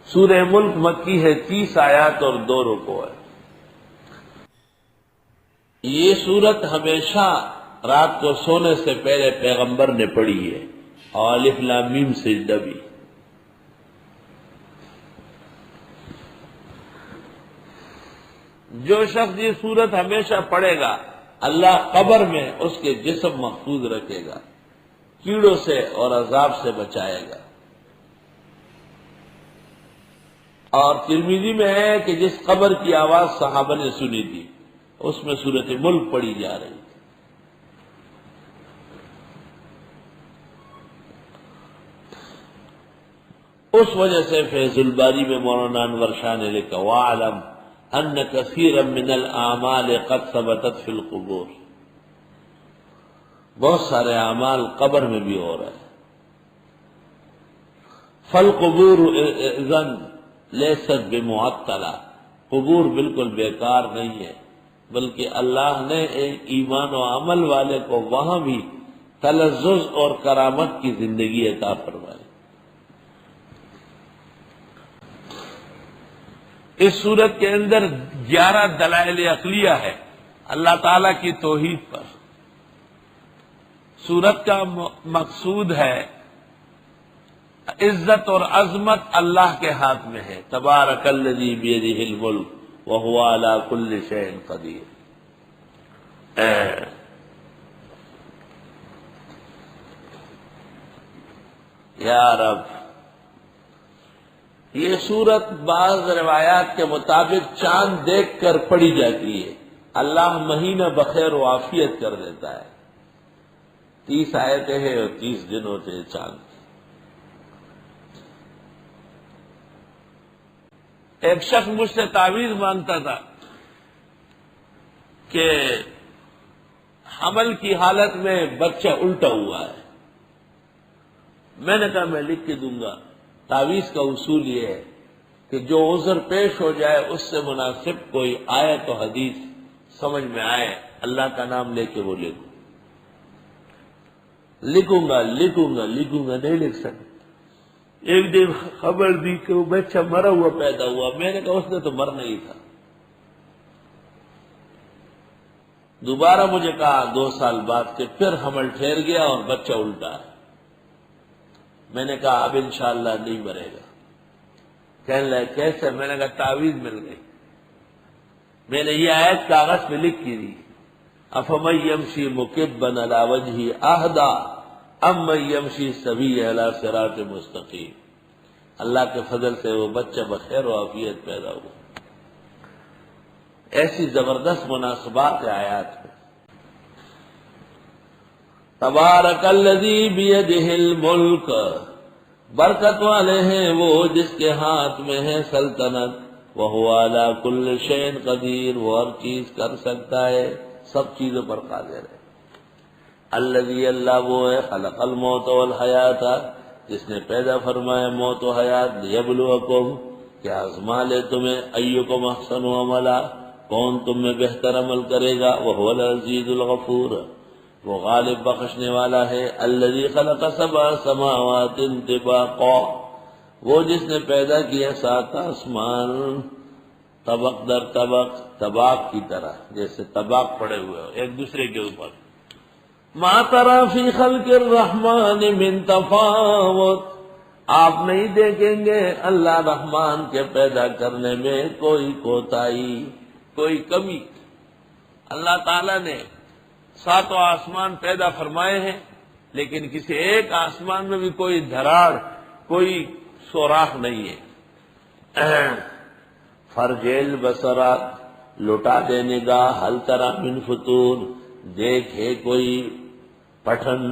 سورہ ملک مکی ہے، 30 آیات اور 2 رکوع ہے۔ یہ سورت ہمیشہ رات کو سونے سے پہلے پیغمبر نے پڑھی ہے، اور الف لام میم سجدہ بھی۔ جو شخص یہ سورت ہمیشہ پڑھے گا اللہ قبر میں اس کے جسم محفوظ رکھے گا، کیڑوں سے اور عذاب سے بچائے گا۔ اور ترمذی میں ہے کہ جس قبر کی آواز صحابہ نے سنی تھی اس میں سورۃ ملک پڑھی جا رہی تھی۔ اس وجہ سے فیض الباری میں مولانا انور شاہ نے لکھا وَاعْلَمْ أَنَّ كَثِيرًا مِنَ الْأَعْمَالِ قَدْ ثَبَتَتْ فِي الْقُبُورِ، بہت سارے اعمال قبر میں بھی ہو رہے ہیں۔ فَالْقُبُورُ إِذًا لَيْسَتْ بِمُعَطَّلَةٍ، قبور بالکل بیکار نہیں ہے، بلکہ اللہ نے ایک ایمان و عمل والے کو وہاں بھی تلذذ اور کرامت کی زندگی عطا فرمائی۔ اس سورت کے اندر 11 دلائل عقلیہ ہے اللہ تعالی کی توحید پر۔ سورت کا مقصود ہے عزت اور عظمت اللہ کے ہاتھ میں ہے، تبارک الذی بیدہ الملک وہو علی کل شیء قدیر۔ یا رب، یہ سورت بعض روایات کے مطابق چاند دیکھ کر پڑھی جاتی ہے، اللہ مہینہ بخیر و عافیت کر دیتا ہے۔ 30 آیتیں ہیں اور 30 دن ہوتے ہیں چاند۔ ایک شخص مجھ سے تعویذ مانگتا تھا کہ حمل کی حالت میں بچہ الٹا ہوا ہے۔ میں نے کہا میں لکھ کے دوں گا۔ تعویذ کا اصول یہ ہے کہ جو عذر پیش ہو جائے اس سے مناسب کوئی آیت و حدیث سمجھ میں آئے، اللہ کا نام لے کے وہ لکھوں گا نہیں لکھ سکتا۔ ایک دن خبر دی کہ وہ بچہ مرا ہوا پیدا ہوا، میں نے کہا اس نے تو مرنا ہی تھا۔ دوبارہ مجھے کہا 2 سال بعد کہ پھر حمل ٹھہر گیا اور بچہ الٹا ہے۔ میں نے کہا اب انشاءاللہ نہیں مرے گا۔ کہنے لگا کیسے؟ میں نے کہا تعویذ مل گئی۔ میں نے یہ آیت کاغذ پہ لکھ کی دی، افمن یمشی مکبا علی وجہہ اہدی ام من یمشی سویا علی صراط مستقیم۔ اللہ کے فضل سے وہ بچہ بخیر و عافیت پیدا ہوا۔ ایسی زبردست مناسبات آیات ہیں۔ تبارک الذی بیدہ الملک، برکت والے ہیں وہ جس کے ہاتھ میں ہے سلطنت، وہو علی کل شیء قدیر، وہ ہر چیز کر سکتا ہے، سب چیزوں پر قادر ہے۔ الذی، اللہ وہ ہے، خلق الموت والحیات، جس نے پیدا فرمایا موت و حیات، لیبلوکم، کہ آزما لے تمہیں، ایکم احسن عملا، کون تم میں بہتر عمل کرے گا، وہو العزیز الغفور، وہ غالب بخشنے والا ہے۔ الذی خلق 7 سماوات طباقا، وہ جس نے پیدا کیا 7 آسمان طبق در طبق، طباق کی طرح، جیسے طباق پڑے ہوئے ہو ایک دوسرے کے اوپر۔ ما تری فی خلق الرحمن من تفاوت، آپ نہیں دیکھیں گے اللہ رحمان کے پیدا کرنے میں کوئی کوتاہی، کوئی کمی۔ اللہ تعالی نے 7 آسمان پیدا فرمائے ہیں، لیکن کسی ایک آسمان میں بھی کوئی دھراڑ، کوئی سوراخ نہیں ہے۔ فرجل بصرا، لٹا دے نگاہ، ہل تری من فطور، دیکھے کوئی پٹھن،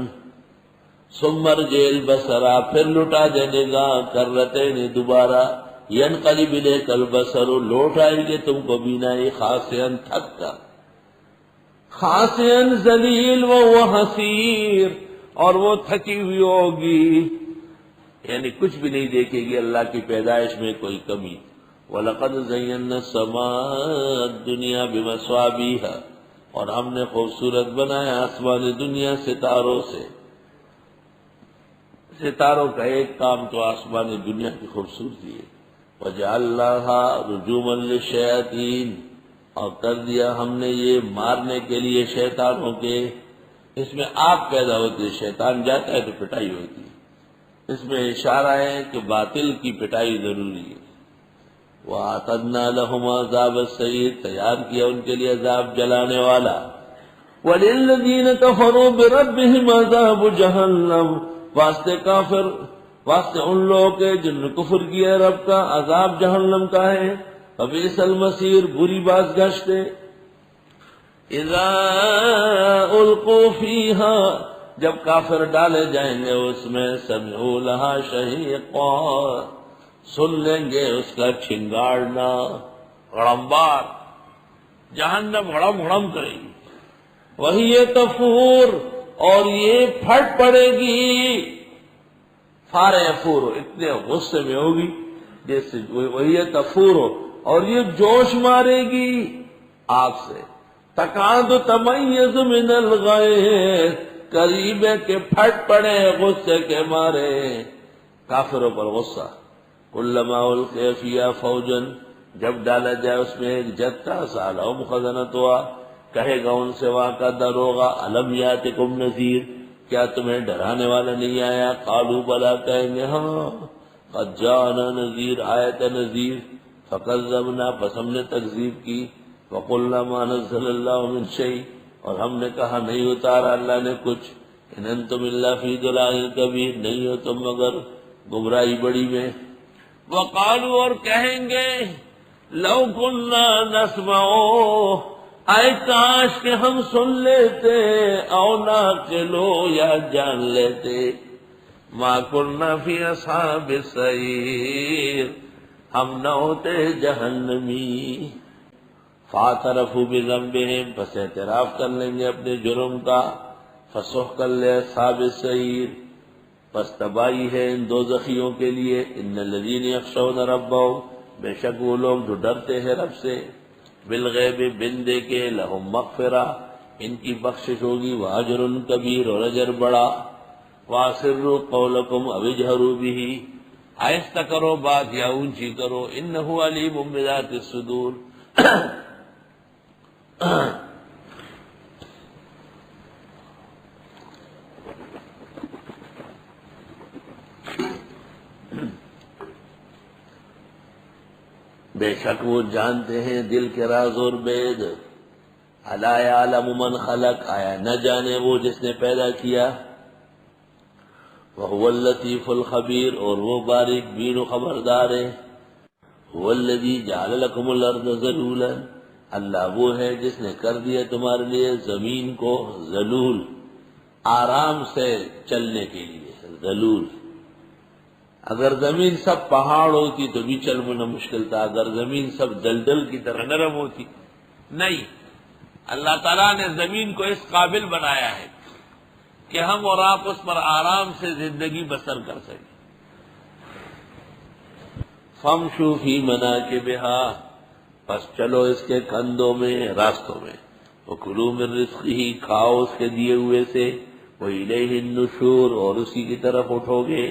ثم ارجع بصرا، پھر لٹا دے نگاہ، کرتین، دوبارہ، ینقلب الیک البصر، لوٹ آئے گے تم کو بینائی، خاسئا، تھک کر، خاسئا ذلیل وہو حسیر، اور وہ تھکی ہوئی ہوگی، یعنی کچھ بھی نہیں دیکھے گی اللہ کی پیدائش میں کوئی کمی۔ وَلَقَدْ زَيَّنَّا السَّمَاءَ الدُّنْيَا بِمَصَابِيحَ، اور ہم نے خوبصورت بنایا آسمان دنیا ستاروں سے۔ ستاروں کا ایک کام تو آسمان دنیا کی خوبصورتی ہے۔ وَجَعَلْنَاهَا رُجُومًا لِلشَّيَاطِينِ، اور کر دیا ہم نے یہ مارنے کے لیے شیطانوں کے. اس میں آگ پیدا ہوتی ہے، شیطان جاتا ہے تو پٹائی ہوتی ہے. اس میں اشارہ ہے کہ باطل کی پٹائی ضروری ہے. وَأَعْتَدْنَا لَهُمْ عَذَابَ السَّعِيرِ، تیار کیا ان کے لیے عذاب جلانے والا. وَلِلَّذِينَ كَفَرُوا بِرَبِّهِمْ عَذَابُ جَهَنَّمَ، واسطے کافر، واسطے ان لوگوں کے جن نے کفر کیا ہے رب کا، عذاب جہنم کا ہے. فَبِئْسَ الْمَصِيرُ، بری بازگشت ہے. اِذَا أُلْقُوا فِيهَا، جب کافر ڈالے جائیں گے اس میں، سَمِعُوا لَهَا شَهِيقًا، سن لیں گے اس کا چھنگاڑنا، غڑمبار. جہنم غڑم غڑم کرے گی. وہی تفور، اور یہ پھٹ پڑے گی. فارے افور ہو، اتنے غصے میں ہوگی جیسے وہی تفور ہو، اور یہ جوش مارے گی آگ سے. تکاد تمیز من الغیظ، قریب ہے کہ پھٹ پڑے غصے کے مارے. کافروں پر غصہ. کلما القی فیہا فوجا، جب ڈالا جائے اس میں ایک جتھا، سألہم خزنتہا، کہے گا ان سے وہاں کا دروغہ، الم یاتکم نذیر، کیا تمہیں ڈرانے والا نہیں آیا؟ قالوا بلا، کہیں گے ہاں. قد جاءنا نذیر، آیا تھا نذیر. فکذبنا، پس ہم نے تکذیب کی. وقلنا ما نزل اللہ من شیء، اور ہم نے کہا نہیں اتارا اللہ نے کچھ. ان انتم الا فی ضلال کبیر، نہیں ہو تم مگر گمراہی بڑی میں. وقالوا، اور کہیں گے لو كنا نسمع، اے کاش کہ ہم سن لیتے، او نعقلو، یا جان لیتے. ما كنا فی اصحاب السعیر، ہم نہ ہوتے جہنمی. فاعترفوا بذنبہم، پس اعتراف کر لیں گے اپنے جرم کا. فسحقا لاصحاب السعیر، پس تباہی ہے ان دوزخیوں کے لیے. ان الذین یخشون ربہم، بے شک وہ لوگ جو ڈرتے ہیں رب سے، بالغیب، بن دے کے، لہم مغفرہ، ان کی بخشش ہوگی، واجر کبیر، اور اجر بڑا. واسروا قولکم او اجہروا بہ، آہستہ کرو بات یا اونچی کرو. انہ علیم بذات الصدور، بے شک وہ جانتے ہیں دل کے راز اور بید. الا یعلم من خلق، آیا نہ جانے وہ جس نے پیدا کیا. وهو اللطیف الخبیر، اور وہ باریک بین و خبردار ہے. هو الذی جعل لکم الارض ذلولا، اللہ وہ ہے جس نے کر دیا تمہارے لیے زمین کو ذلول، آرام سے چلنے کے لیے. ذلول، اگر زمین سب پہاڑ ہوتی تو بھی چلنا مشکل تھا. اگر زمین سب دلدل کی طرح نرم ہوتی، نہیں. اللہ تعالیٰ نے زمین کو اس قابل بنایا ہے کہ ہم اور آپ اس پر آرام سے زندگی بسر کر سکیں. فامشوا فی مناکبہا، پس چلو اس کے کندھوں میں، راستوں میں. وکلوا من رزقہ، کھاؤ اس کے دیے ہوئے سے. وإلیہ النشور، اور اسی کی طرف اٹھو گے.